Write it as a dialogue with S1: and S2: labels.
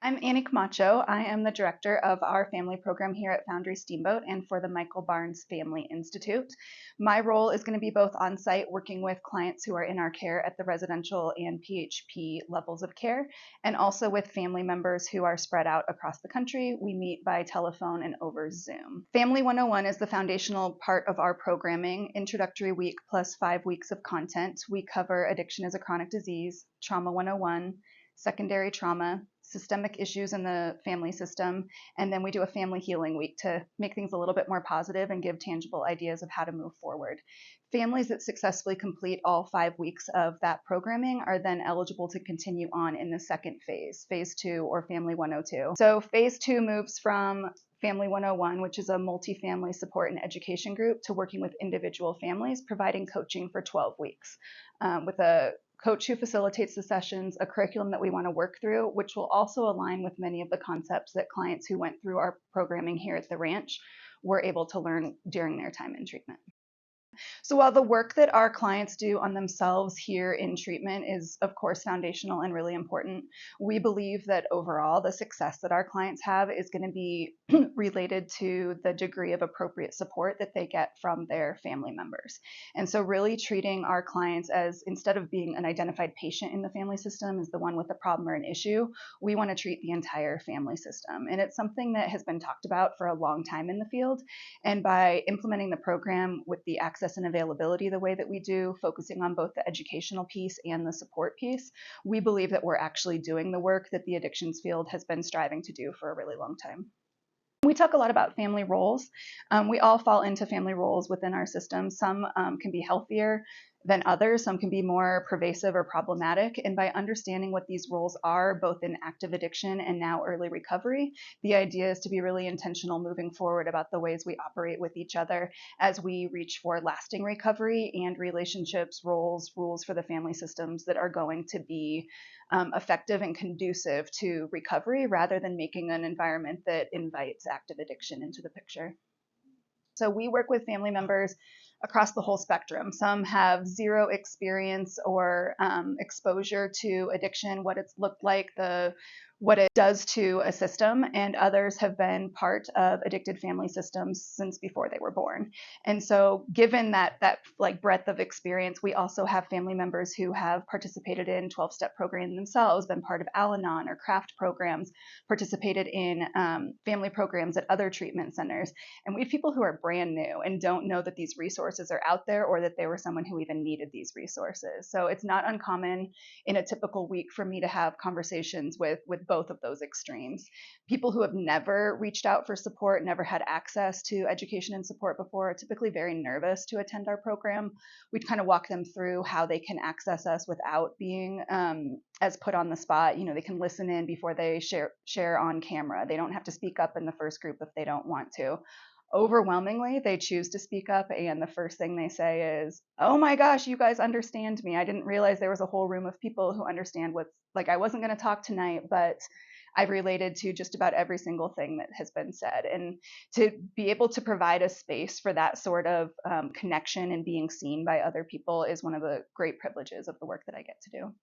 S1: I'm Annie Camacho. I am the director of our family program here at Foundry Steamboat and for the Micael Barnes Family Institute. My role is going to be both on site working with clients who are in our care at the residential and PHP levels of care, and also with family members who are spread out across the country. We meet by telephone and over Zoom. Family 101 is the foundational part of our programming, introductory week plus 5 weeks of content. We cover addiction as a chronic disease, trauma 101, secondary trauma, systemic issues in the family system, and then we do a family healing week to make things a little bit more positive and give tangible ideas of how to move forward. Families that successfully complete all 5 weeks of that programming are then eligible to continue on in the second phase, phase 2 or family 102. So phase 2 moves from Family 101, which is a multifamily support and education group, to working with individual families, providing coaching for 12 weeks with a coach who facilitates the sessions, a curriculum that we want to work through, which will also align with many of the concepts that clients who went through our programming here at the ranch were able to learn during their time in treatment. So while the work that our clients do on themselves here in treatment is, of course, foundational and really important, we believe that overall the success that our clients have is going to be related to the degree of appropriate support that they get from their family members. And so really treating our clients as, instead of being an identified patient in the family system as the one with a problem or an issue, we want to treat the entire family system. And it's something that has been talked about for a long time in the field. And by implementing the program with the access and availability the way that we do, focusing on both the educational piece and the support piece, we believe that we're actually doing the work that the addictions field has been striving to do for a really long time. We talk a lot about family roles. We all fall into family roles within our system. Some can be healthier than others. Some can be more pervasive or problematic. And by understanding what these roles are, both in active addiction and now early recovery, the idea is to be really intentional moving forward about the ways we operate with each other as we reach for lasting recovery and relationships, roles, rules for the family systems that are going to be effective and conducive to recovery, rather than making an environment that invites active addiction into the picture. So we work with family members across the whole spectrum. Some have zero experience or exposure to addiction, what it's looked like, what it does to a system, and others have been part of addicted family systems since before they were born. And so given that like breadth of experience, we also have family members who have participated in 12-step programs themselves, been part of Al-Anon or CRAFT programs, participated in family programs at other treatment centers. And we have people who are brand new and don't know that these resources are out there, or that they were someone who even needed these resources. So it's not uncommon in a typical week for me to have conversations with both of those extremes. People who have never reached out for support, never had access to education and support before, are typically very nervous to attend our program. We kind of walk them through how they can access us without being as put on the spot. You know, they can listen in before they share on camera. They don't have to speak up in the first group if they don't want to. Overwhelmingly, they choose to speak up, and the first thing they say is, "Oh my gosh, you guys understand me. I didn't realize there was a whole room of people who understand what's like. I wasn't going to talk tonight, but I've related to just about every single thing that has been said." And to be able to provide a space for that sort of connection and being seen by other people is one of the great privileges of the work that I get to do.